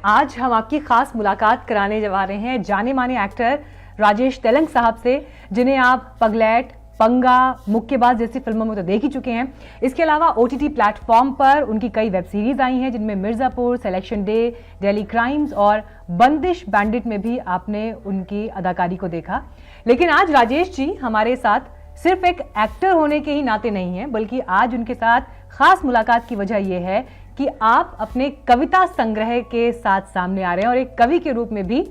आज हम आपकी खास मुलाकात कराने जा रहे हैं जाने माने एक्टर राजेश तेलंग साहब से, जिन्हें आप पगलैट, पंगा, मुक्केबाज जैसी फिल्मों में तो देख ही चुके हैं। इसके अलावा ओटीटी प्लेटफॉर्म पर उनकी कई वेब सीरीज आई हैं, जिनमें Mirzapur, selection day, Delhi crimes और बंदिश बैंडिट में भी आपने उनकी अदाकारी को देखा। लेकिन आज राजेश जी हमारे साथ सिर्फ एक एक्टर होने के ही नाते नहीं है, बल्कि आज उनके साथ खास मुलाकात की वजह यह है कि आप अपने कविता संग्रह के साथ सामने आ रहे हैं और एक कवि के रूप में भी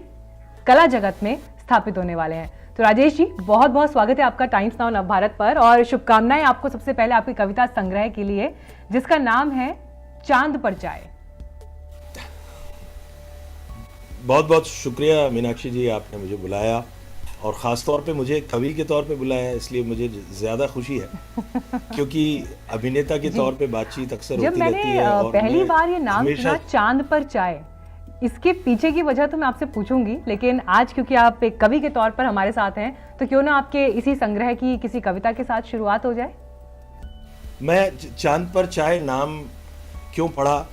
कला जगत में स्थापित होने वाले हैं। तो राजेश जी, बहुत बहुत स्वागत है आपका टाइम्स नाउ नवभारत पर, और शुभकामनाएं आपको सबसे पहले आपकी कविता संग्रह के लिए, जिसका नाम है चांद पर चाय। बहुत बहुत शुक्रिया मीनाक्षी जी, आपने मुझे बुलाया और ख़ास तौर पे मुझे कवि के तौर पे बुलाया, इसलिए मुझे ज़्यादा खुशी है क्योंकि अभिनेता के तौर पे बातचीत अक्सर होती रहती है। और पहली बार ये नाम सुना चांद पर चाय, इसके पीछे की वजह तो मैं आपसे पूछूंगी, लेकिन आज क्योंकि आप एक कवि के तौर पर हमारे साथ हैं, तो क्यों ना आपके इसी संग्रह की किसी कविता के साथ शुरुआत हो जाए। मैं चांद पर चाय नाम क्यों पढ़ा,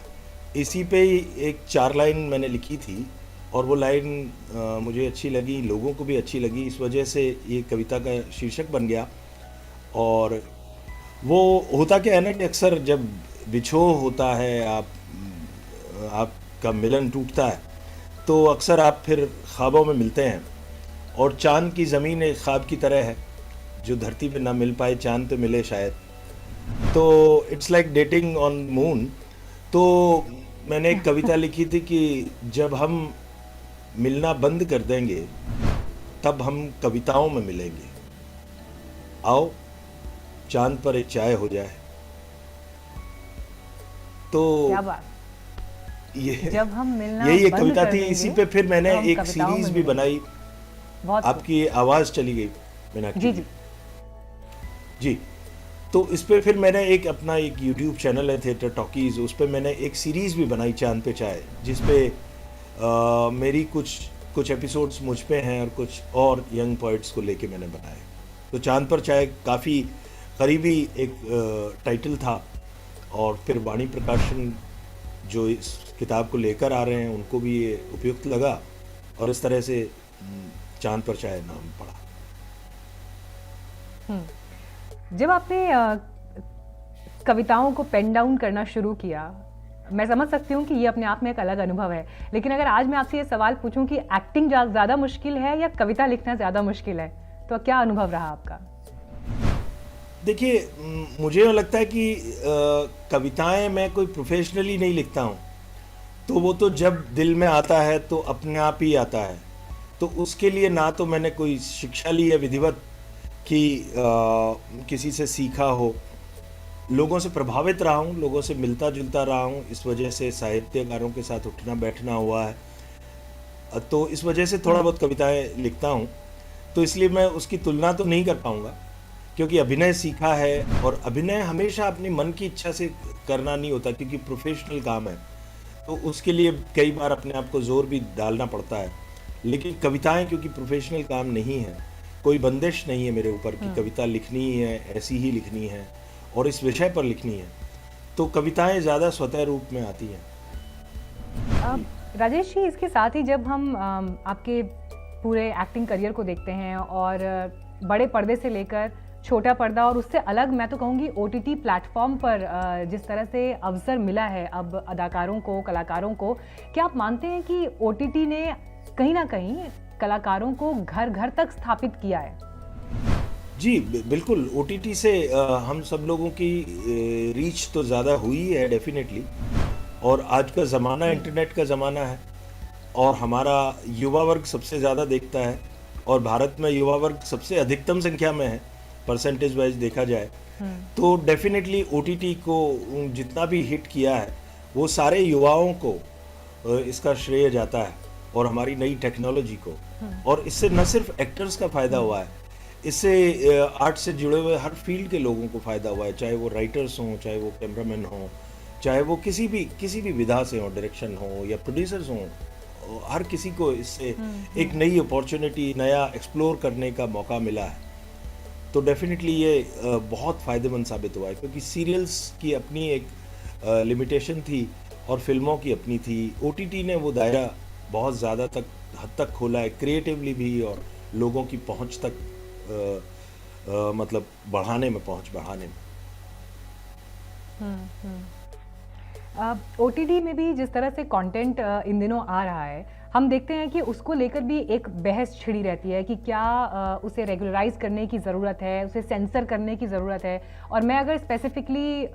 इसी पे ही एक 4 लाइन मैंने लिखी थी और वो लाइन मुझे अच्छी लगी, लोगों को भी अच्छी लगी, इस वजह से ये कविता का शीर्षक बन गया। और वो होता क्या है ना कि अक्सर जब बिछोह होता है, आपका मिलन टूटता है, तो अक्सर आप फिर ख्वाबों में मिलते हैं, और चांद की ज़मीन एक ख्वाब की तरह है, जो धरती पे ना मिल पाए चांद पे मिले शायद। तो it's like dating on moon. तो मैंने एक कविता लिखी थी कि जब हम मिलना बंद कर देंगे तब हम कविताओं में मिलेंगे, आओ चांद पर एक चाय हो जाए। तो क्या बात, ये जब हम मिलना यही एक बंद कविता कर थी। देंगे, इसी पे फिर मैंने तो हम एक कविताओं सीरीज में भी मिलेंगे। बनाई। बहुत आपकी आवाज चली गई मीनाक्षी जी जी जी। तो इस पे फिर मैंने एक अपना एक यूट्यूब चैनल है थिएटर टॉकीज, उस पे मैंने एक सीरीज भी बनाई चांद पे चाय, जिस पे मेरी कुछ एपिसोड्स मुझ पे हैं और कुछ और यंग पोइट्स को लेके मैंने बनाए। तो चांद पर चाय काफ़ी करीबी एक टाइटल था, और फिर वाणी प्रकाशन जो इस किताब को लेकर आ रहे हैं उनको भी ये उपयुक्त लगा, और इस तरह से चांद पर चाय नाम पड़ा। जब आपने कविताओं को पेन डाउन करना शुरू किया, मैं समझ सकती हूँ कि ये अपने आप में एक अलग अनुभव है, लेकिन अगर आज मैं आपसे ये सवाल पूछूं कि एक्टिंग ज़्यादा मुश्किल है या कविता लिखना ज़्यादा मुश्किल है, तो क्या अनुभव रहा आपका? देखिए, मुझे लगता है कि कविताएं मैं कोई प्रोफेशनली नहीं लिखता हूँ, तो वो तो जब दिल में आता है तो अपने आप ही आता है। तो उसके लिए ना तो मैंने कोई शिक्षा ली है विधिवत कि किसी से सीखा हो, लोगों से प्रभावित रहा हूँ, लोगों से मिलता जुलता रहा हूँ, इस वजह से साहित्यकारों के साथ उठना बैठना हुआ है, तो इस वजह से थोड़ा बहुत कविताएं लिखता हूँ। तो इसलिए मैं उसकी तुलना तो नहीं कर पाऊँगा, क्योंकि अभिनय सीखा है, और अभिनय हमेशा अपनी मन की इच्छा से करना नहीं होता, क्योंकि प्रोफेशनल काम है, तो उसके लिए कई बार अपने आप को जोर भी डालना पड़ता है। लेकिन कविताएं क्योंकि प्रोफेशनल काम नहीं है, कोई बंदिश नहीं है मेरे ऊपर कि कविता लिखनी ही है, ऐसी ही लिखनी है और इस विषय पर लिखनी है, तो कविताएं ज़्यादा स्वतः रूप में आती हैं। राजेश जी, इसके साथ ही जब हम आपके पूरे एक्टिंग करियर को देखते हैं, और बड़े पर्दे से लेकर छोटा पर्दा, और उससे अलग मैं तो कहूँगी ओटीटी प्लेटफॉर्म पर जिस तरह से अवसर मिला है अब अदाकारों को, कलाकारों को, क्या आप मानते हैं कि ओटीटी ने कहीं ना कहीं कलाकारों को घर घर तक स्थापित किया है? जी बिल्कुल, ओटीटी से हम सब लोगों की रीच तो ज़्यादा हुई है डेफिनेटली, और आज का ज़माना इंटरनेट का ज़माना है, और हमारा युवा वर्ग सबसे ज़्यादा देखता है, और भारत में युवा वर्ग सबसे अधिकतम संख्या में है परसेंटेज वाइज देखा जाए। तो डेफिनेटली ओटीटी को जितना भी हिट किया है वो सारे युवाओं को इसका श्रेय जाता है, और हमारी नई टेक्नोलॉजी को। और इससे न सिर्फ एक्टर्स का फ़ायदा हुआ है, इससे आर्ट से जुड़े हुए हर फील्ड के लोगों को फ़ायदा हुआ है, चाहे वो राइटर्स हों, चाहे वो कैमरामैन हों, चाहे वो किसी भी विधा से हो, डायरेक्शन हो या प्रोड्यूसर्स हों, हर किसी को इससे एक नई अपॉर्चुनिटी, नया एक्सप्लोर करने का मौका मिला है। तो डेफिनेटली ये बहुत फ़ायदेमंद साबित हुआ है, क्योंकि सीरियल्स की अपनी एक लिमिटेशन थी, और फिल्मों की अपनी थी। ओटीटी ने वो दायरा बहुत ज़्यादा हद तक खोला है, क्रिएटिवली भी और लोगों की पहुंच तक मतलब पहुंच बढ़ाने में। ओटीटी में भी जिस तरह से कंटेंट इन दिनों आ रहा है, हम देखते हैं कि उसको लेकर भी एक बहस छिड़ी रहती है कि क्या उसे रेगुलराइज करने की ज़रूरत है, उसे सेंसर करने की ज़रूरत है। और मैं अगर स्पेसिफिकली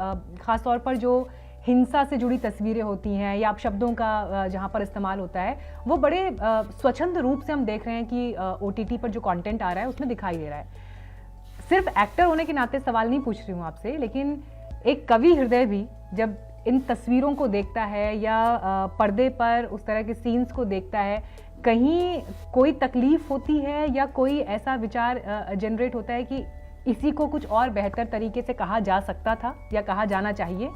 ख़ास तौर पर जो हिंसा से जुड़ी तस्वीरें होती हैं या शब्दों का जहाँ पर इस्तेमाल होता है, वो बड़े स्वच्छंद रूप से हम देख रहे हैं कि ओटीटी पर जो कंटेंट आ रहा है उसमें दिखाई दे रहा है। सिर्फ एक्टर होने के नाते सवाल नहीं पूछ रही हूँ आपसे, लेकिन एक कवि हृदय भी जब इन तस्वीरों को देखता है या पर्दे पर उस तरह के सीन्स को देखता है, कहीं कोई तकलीफ होती है या कोई ऐसा विचार जनरेट होता है कि इसी को कुछ और बेहतर तरीके से कहा जा सकता था या कहा जाना चाहिए?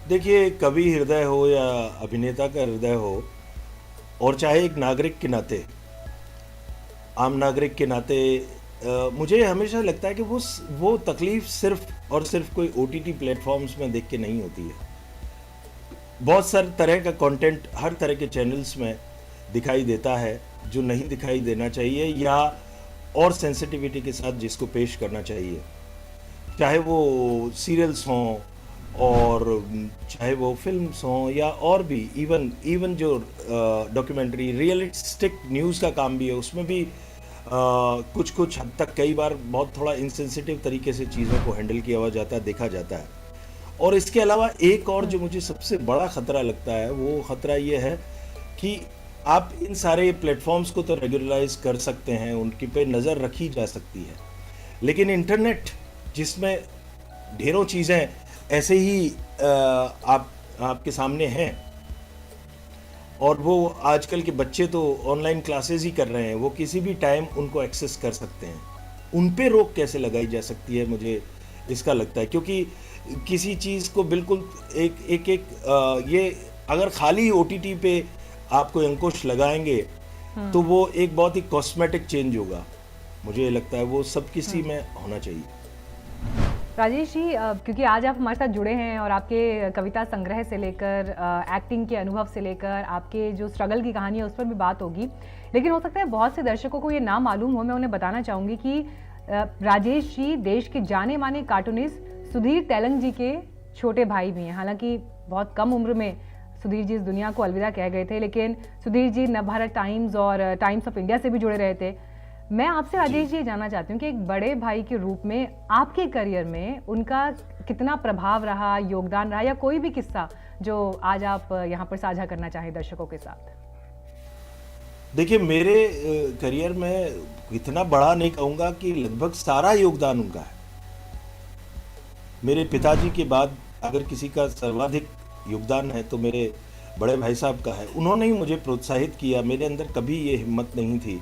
देखिए, कवि हृदय हो या अभिनेता का हृदय हो, और चाहे एक नागरिक के नाते, आम नागरिक के नाते, मुझे हमेशा लगता है कि वो तकलीफ सिर्फ और सिर्फ कोई ओटीटी प्लेटफॉर्म्स में देख के नहीं होती है। बहुत सारे तरह का कंटेंट हर तरह के चैनल्स में दिखाई देता है जो नहीं दिखाई देना चाहिए, या और सेंसिटिविटी के साथ जिसको पेश करना चाहिए, चाहे वो सीरियल्स हों और चाहे वो फिल्म्स हों या और भी इवन जो डॉक्यूमेंट्री रियलिस्टिक न्यूज़ का काम भी है, उसमें भी कुछ हद तक कई बार बहुत थोड़ा इंसेंसिटिव तरीके से चीज़ों को हैंडल किया जाता है, देखा जाता है। और इसके अलावा एक और जो मुझे सबसे बड़ा ख़तरा लगता है, वो ख़तरा ये है कि आप इन सारे प्लेटफॉर्म्स को तो रेगुलराइज कर सकते हैं, उनकी पे नज़र रखी जा सकती है, लेकिन इंटरनेट जिसमें ढेरों चीज़ें ऐसे ही आपके सामने हैं, और वो आजकल के बच्चे तो ऑनलाइन क्लासेस ही कर रहे हैं, वो किसी भी टाइम उनको एक्सेस कर सकते हैं। उन पे रोक कैसे लगाई जा सकती है, मुझे इसका लगता है, क्योंकि किसी चीज़ को बिल्कुल ये अगर खाली ओटीटी पे आप कोई अंकुश लगाएंगे तो वो एक बहुत ही कॉस्मेटिक चेंज होगा। मुझे लगता है वो सब किसी में होना चाहिए। राजेश जी, क्योंकि आज आप हमारे साथ जुड़े हैं और आपके कविता संग्रह से लेकर एक्टिंग के अनुभव से लेकर आपके जो स्ट्रगल की कहानी है उस पर भी बात होगी, लेकिन हो सकता है बहुत से दर्शकों को ये ना मालूम हो। मैं उन्हें बताना चाहूँगी कि राजेश जी देश के जाने माने कार्टूनिस्ट सुधीर तेलंग जी के छोटे भाई भी हैं। हालांकि बहुत कम उम्र में सुधीर जी इस दुनिया को अलविदा कह गए थे, लेकिन सुधीर जी नवभारत टाइम्स और टाइम्स ऑफ इंडिया से भी जुड़े रहे थे। मैं आपसे राजेश जी जानना चाहती हूँ कि एक बड़े भाई के रूप में आपके करियर में उनका कितना प्रभाव रहा, योगदान रहा, या कोई भी किस्सा जो आज आप यहाँ पर साझा करना चाहें दर्शकों के साथ? देखिए, मेरे करियर में इतना बड़ा नहीं कहूँगा कि लगभग सारा योगदान उनका है। मेरे पिताजी के बाद अगर किसी का सर्वाधिक योगदान है तो मेरे बड़े भाई साहब का है। उन्होंने ही मुझे प्रोत्साहित किया। मेरे अंदर कभी ये हिम्मत नहीं थी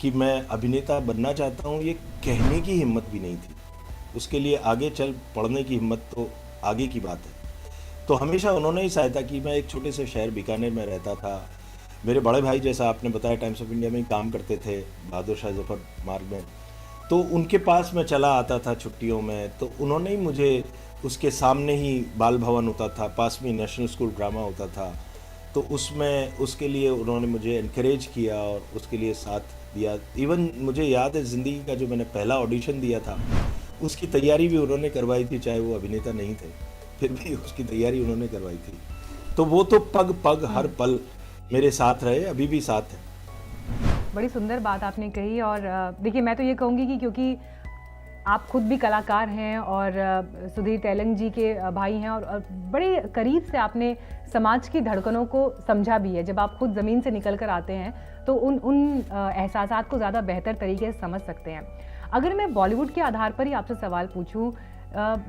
कि मैं अभिनेता बनना चाहता हूँ, ये कहने की हिम्मत भी नहीं थी। उसके लिए आगे चल पढ़ने की हिम्मत तो आगे की बात है। तो हमेशा उन्होंने ही सहायता की। मैं एक छोटे से शहर बीकानेर में रहता था। मेरे बड़े भाई, जैसा आपने बताया, टाइम्स ऑफ इंडिया में ही काम करते थे, बहादुर शाह जफर मार्ग में। तो उनके पास मैं चला आता था छुट्टियों में, तो उन्होंने ही मुझे, उसके सामने ही बाल भवन होता था, पास में नेशनल स्कूल ड्रामा होता था, तो उसमें उसके लिए उन्होंने मुझे एनकरेज किया और उसके लिए साथ दिया। इवन मुझे याद है ज़िंदगी का जो मैंने पहला ऑडिशन दिया था उसकी तैयारी भी उन्होंने करवाई थी, चाहे वो अभिनेता नहीं थे, फिर भी उसकी तैयारी उन्होंने करवाई थी। तो वो तो पग पग हर पल मेरे साथ रहे, अभी भी साथ है। बड़ी सुंदर बात आपने कही। और देखिए, मैं तो ये कहूँगी कि क्योंकि आप खुद भी कलाकार हैं और सुधीर तेलंग जी के भाई हैं, और बड़े करीब से आपने समाज की धड़कनों को समझा भी है। जब आप खुद ज़मीन से निकल कर आते हैं तो उन एहसासात को ज़्यादा बेहतर तरीके से समझ सकते हैं। अगर मैं बॉलीवुड के आधार पर ही आपसे सवाल पूछूं,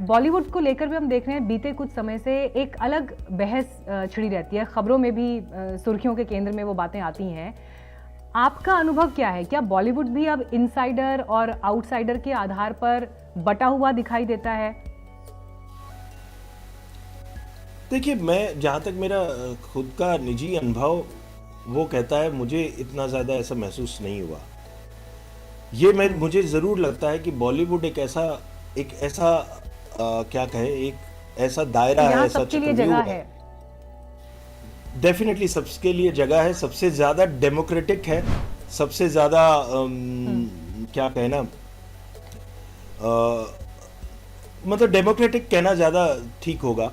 बॉलीवुड को लेकर भी हम देख रहे हैं बीते कुछ समय से एक अलग बहस छिड़ी रहती है, खबरों में भी सुर्खियों के केंद्र में वो बातें आती हैं। आपका अनुभव क्या है? क्या बॉलीवुड भी अब इनसाइडर और आउटसाइडर के आधार पर बटा हुआ दिखाई देता है? देखिए, मैं जहाँ तक मेरा खुद का निजी अनुभव वो कहता है, मुझे इतना ज़्यादा ऐसा महसूस नहीं हुआ। मुझे ज़रूर लगता है कि बॉलीवुड एक ऐसा क्या कहे, एक ऐसा दायरा है, ऐसा सबके लिए जगह है। डेफिनेटली सबके लिए जगह है, सबसे ज़्यादा डेमोक्रेटिक है, सबसे ज़्यादा क्या कहना, मतलब डेमोक्रेटिक कहना ज़्यादा ठीक होगा।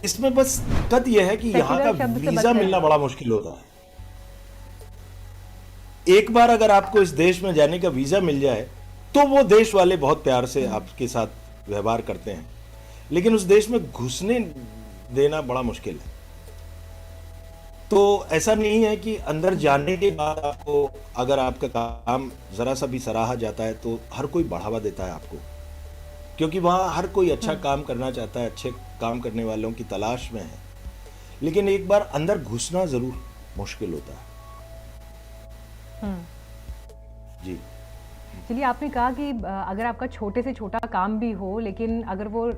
इसमें बस दिक्कत यह है कि यहाँ का सेक्युलर शब्द से वीज़ा बच मिलना रहे बड़ा मुश्किल होता है। एक बार अगर आपको इस देश में जाने का वीज़ा मिल जाए तो वो देश वाले बहुत प्यार से आपके साथ व्यवहार करते हैं, लेकिन उस देश में घुसने देना बड़ा मुश्किल है। तो ऐसा नहीं है कि अंदर जाने के बाद आपको, अगर आपका काम जरा सा भी सराहा जाता है तो हर कोई बढ़ावा देता है आपको, क्योंकि वहाँ हर कोई अच्छा काम करना चाहता है, अच्छे काम करने वालों की तलाश में है। लेकिन एक बार अंदर घुसना जरूर मुश्किल होता है। जी। चलिए, आपने कहा कि अगर आपका छोटे से छोटा काम भी हो, लेकिन अगर वो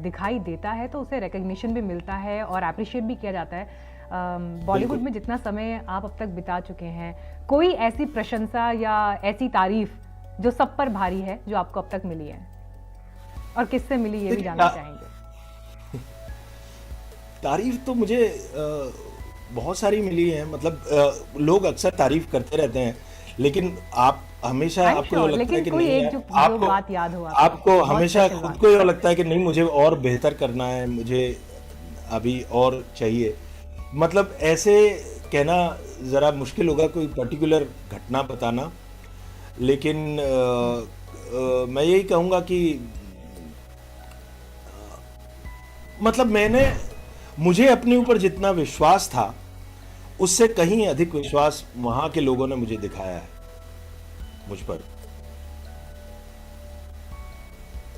दिखाई देता है तो उसे रिकग्निशन भी मिलता है और अप्रिशिएट भी किया जाता है। बॉलीवुड में जितना समय आप अब तक बिता चुके हैं, कोई ऐसी प्रशंसा या ऐसी तारीफ जो सब पर भारी है जो आपको अब तक मिली है, और किससे मिली ये भी जानना चाहेंगे। तारीफ तो मुझे बहुत सारी मिली है, मतलब लोग अक्सर तारीफ करते रहते हैं, लेकिन आप हमेशा आपको ये लगता है कि नहीं है, जो आपको बात याद हो आपको हमेशा खुद को ये लगता है कि नहीं, मुझे और बेहतर करना है, मुझे अभी और चाहिए। मतलब ऐसे कहना ज़रा मुश्किल होगा कोई पर्टिकुलर घटना बताना, लेकिन मैं यही कहूँगा कि मतलब मुझे अपने ऊपर जितना विश्वास था उससे कहीं अधिक विश्वास वहाँ के लोगों ने मुझे दिखाया है मुझ पर,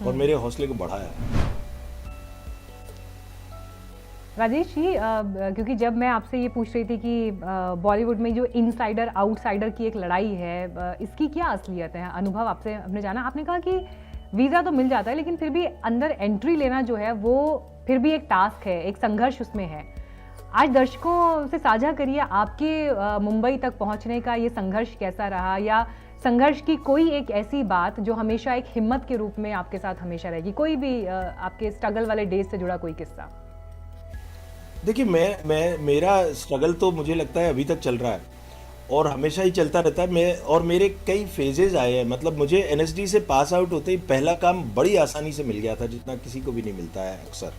और मेरे हौसले को बढ़ाया है। राजेश जी, क्योंकि जब मैं आपसे ये पूछ रही थी कि बॉलीवुड में जो इनसाइडर आउटसाइडर की एक लड़ाई है, इसकी क्या असलियत है, अनुभव आपसे हमने जाना। आपने कहा कि वीज़ा तो मिल जाता है, लेकिन फिर भी अंदर एंट्री लेना जो है वो फिर भी एक टास्क है, एक संघर्ष उसमें है। आज दर्शकों से साझा करिए आपके मुंबई तक पहुंचने का ये संघर्ष कैसा रहा, या संघर्ष की कोई एक ऐसी बात जो हमेशा एक हिम्मत के रूप में आपके साथ हमेशा रहेगी, कोई भी आपके स्ट्रगल वाले डेज से जुड़ा कोई किस्सा। देखिए, मेरा स्ट्रगल तो मुझे लगता है अभी तक चल रहा है और हमेशा ही चलता रहता है। और मेरे कई फेजेस आए हैं। मतलब मुझे एनएसडी से पास आउट होते ही पहला काम बड़ी आसानी से मिल गया था, जितना किसी को भी नहीं मिलता है अक्सर।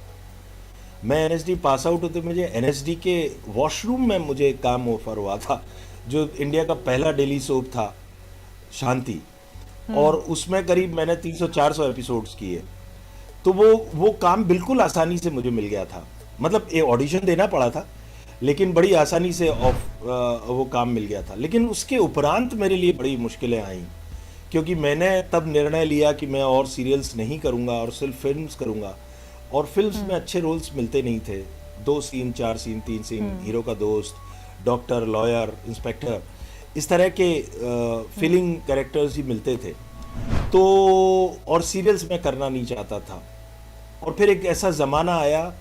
मैं एनएसडी पास आउट होते मुझे एनएसडी के वॉशरूम में मुझे काम ऑफर हुआ था, जो इंडिया का पहला डेली सोप था, शांति, और उसमें करीब मैंने 300-400 एपिसोड्स किए। तो वो काम बिल्कुल आसानी से मुझे मिल गया था। मतलब ये ऑडिशन देना पड़ा था, लेकिन बड़ी आसानी से वो काम मिल गया था। लेकिन उसके उपरांत मेरे लिए बड़ी मुश्किलें आईं, क्योंकि मैंने तब निर्णय लिया कि मैं और सीरियल्स नहीं करूँगा और सिर्फ फिल्म्स करूँगा। और फिल्म्स में अच्छे रोल्स मिलते नहीं थे, 2 सीन, 4 सीन, 3 सीन, हीरो का दोस्त, डॉक्टर, लॉयर, इंस्पेक्टर, इस तरह के फीलिंग कैरेक्टर्स ही मिलते थे। तो और सीरियल्स में करना नहीं चाहता था। और फिर एक ऐसा ज़माना आया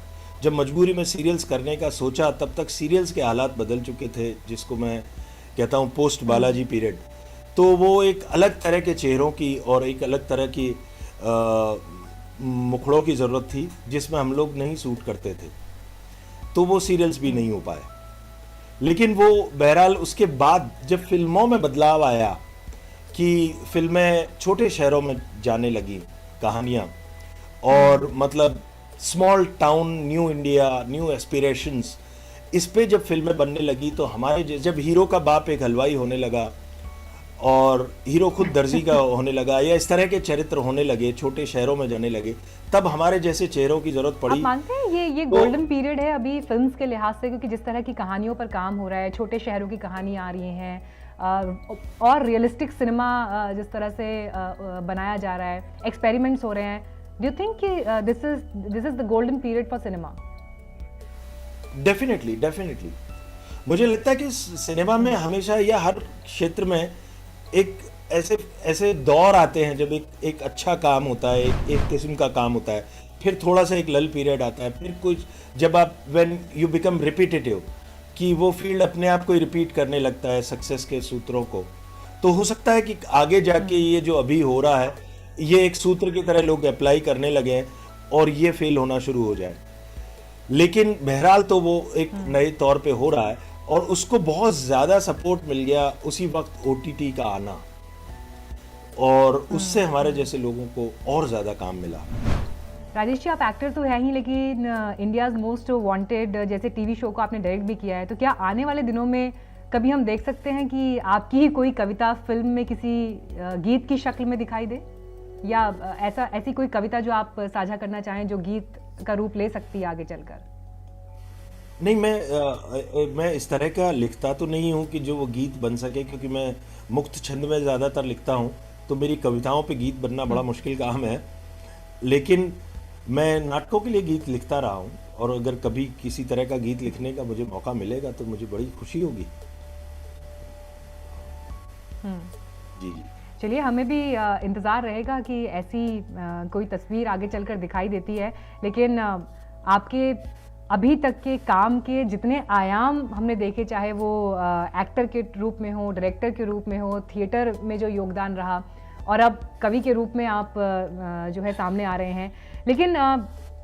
जब मजबूरी में सीरियल्स करने का सोचा। तब तक सीरियल्स के हालात बदल चुके थे, जिसको मैं कहता हूँ पोस्ट बालाजी पीरियड। तो वो एक अलग तरह के चेहरों की और एक अलग तरह की मुखड़ों की ज़रूरत थी, जिसमें हम लोग नहीं सूट करते थे। तो वो सीरियल्स भी नहीं हो पाए। लेकिन वो बहरहाल उसके बाद जब फिल्मों में बदलाव आया कि फिल्में छोटे शहरों में जाने लगी कहानियाँ, और मतलब small town, new India, new aspirations, इस पे जब फिल्में बनने लगी, तो हमारे जब हीरो का बाप एक हलवाई होने लगा और हीरो खुद दर्जी का होने लगा, या इस तरह के चरित्र होने लगे, छोटे शहरों में जाने लगे, तब हमारे जैसे चेहरों की जरूरत पड़ी। आप मानते हैं ये गोल्डन पीरियड है अभी फिल्म्स के लिहाज से, क्योंकि जिस तरह की कहानियों पर काम हो रहा है, छोटे शहरों की कहानी आ रही हैं, और रियलिस्टिक सिनेमा जिस तरह से बनाया जा रहा है, एक्सपेरिमेंट्स हो रहे हैं, डू यू थिंक कि this is the golden period for cinema? Definitely मुझे लगता है कि सिनेमा में हमेशा या हर क्षेत्र में एक ऐसे दौर आते हैं जब एक अच्छा काम होता है, एक किस्म का काम होता है, फिर थोड़ा सा एक लल पीरियड आता है, फिर कुछ जब आप व्हेन यू बिकम रिपीटेटिव, कि वो फील्ड अपने आप को रिपीट करने लगता है सक्सेस के सूत्रों को। तो हो सकता है कि आगे जाके ये जो अभी हो रहा है, ये एक सूत्र की तरह लोग अप्लाई करने लगे हैं और ये फेल होना शुरू हो जाए। लेकिन बहरहाल तो वो एक नए तौर पे हो रहा है, और उसको बहुत ज़्यादा सपोर्ट मिल गया उसी वक्त ओटीटी का आना, और उससे हमारे जैसे लोगों को और ज़्यादा काम मिला। राजेश जी, आप एक्टर तो है ही, लेकिन इंडियाज मोस्ट वांटेड जैसे टीवी शो को आपने डायरेक्ट भी किया है, तो क्या आने वाले दिनों में कभी हम देख सकते हैं कि आपकी ही कोई कविता फिल्म में किसी गीत की शक्ल में दिखाई दे, या ऐसी कोई कविता जो आप साझा करना चाहें जो गीत का रूप ले सकती है आगे चलकर? नहीं, मैं इस तरह का लिखता तो नहीं हूँ कि जो वो गीत बन सके, क्योंकि मैं मुक्त छंद में ज़्यादातर लिखता हूँ, तो मेरी कविताओं पे गीत बनना बड़ा मुश्किल काम है। लेकिन मैं नाटकों के लिए गीत लिखता रहा हूँ, और अगर कभी किसी तरह का गीत लिखने का मुझे मौका मिलेगा तो मुझे बड़ी खुशी होगी। जी जी। चलिए, हमें भी इंतज़ार रहेगा कि ऐसी कोई तस्वीर आगे चलकर दिखाई देती है। लेकिन आपके अभी तक के काम के जितने आयाम हमने देखे, चाहे वो एक्टर के रूप में हो, डायरेक्टर के रूप में हो, थिएटर में जो योगदान रहा, और अब कवि के रूप में आप जो है सामने आ रहे हैं, लेकिन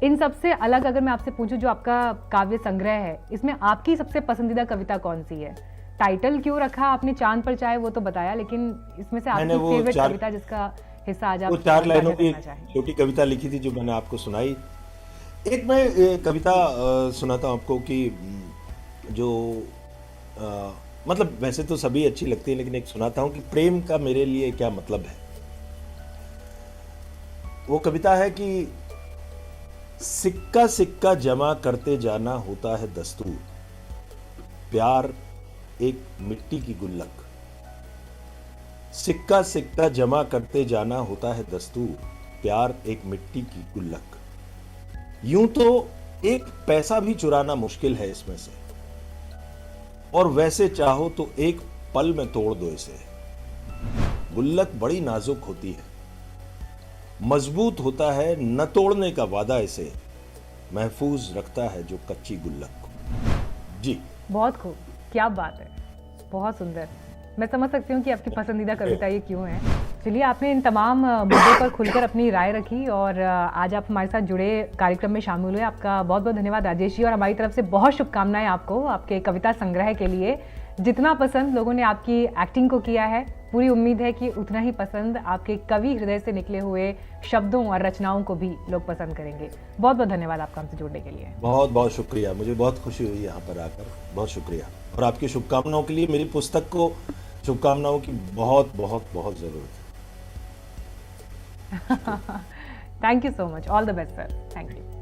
इन सब से अलग अगर मैं आपसे पूछूं, जो आपका काव्य संग्रह है, इसमें आपकी सबसे पसंदीदा कविता कौन सी है? टाइटल क्यों रखा आपने चांद पर चाहे, वो तो बताया, लेकिन इसमें से आपकी फेवरेट कविता जिसका हिस्सा आज आप वो 4 लाइनों की करना चाहें? छोटी कविता लिखी थी जो मैंने आपको सुनाई। एक मैं कविता सुनाता हूँ आपको कि जो मतलब वैसे तो सभी अच्छी लगती है, लेकिन एक सुनाता हूँ कि प्रेम का मेरे लिए क्या मतलब है। वो कविता है कि सिक्का सिक्का जमा करते जाना होता है दस्तूर, प्यार एक मिट्टी की गुल्लक। सिक्का सिक्का जमा करते जाना होता है दस्तूर, प्यार एक मिट्टी की गुल्लक। यूं तो एक पैसा भी चुराना मुश्किल है इसमें से, और वैसे चाहो तो एक पल में तोड़ दो इसे। गुल्लक बड़ी नाजुक होती है, मजबूत होता है न तोड़ने का वादा इसे, महफूज रखता है जो कच्ची गुल्लक को। जी, बहुत खूब, क्या बात है, बहुत सुंदर। मैं समझ सकती हूँ कि आपकी पसंदीदा कविता ये क्यों है। चलिए, आपने इन तमाम मुद्दों पर खुलकर अपनी राय रखी, और आज आप हमारे साथ जुड़े, कार्यक्रम में शामिल हुए। आपका बहुत बहुत धन्यवाद राजेश जी, और हमारी तरफ से बहुत शुभकामनाएं आपको आपके कविता संग्रह के लिए। जितना पसंद लोगों ने आपकी एक्टिंग को किया है, पूरी उम्मीद है कि उतना ही पसंद आपके कवि हृदय से निकले हुए शब्दों और रचनाओं को भी लोग पसंद करेंगे। बहुत बहुत धन्यवाद आपका हमसे जुड़ने के लिए। बहुत बहुत शुक्रिया, मुझे बहुत खुशी हुई यहाँ पर आकर, बहुत शुक्रिया। और आपकी शुभकामनाओं के लिए, मेरी पुस्तक को शुभकामनाओं की बहुत बहुत बहुत जरूरत है। Thank you so much, all the best sir, thank you.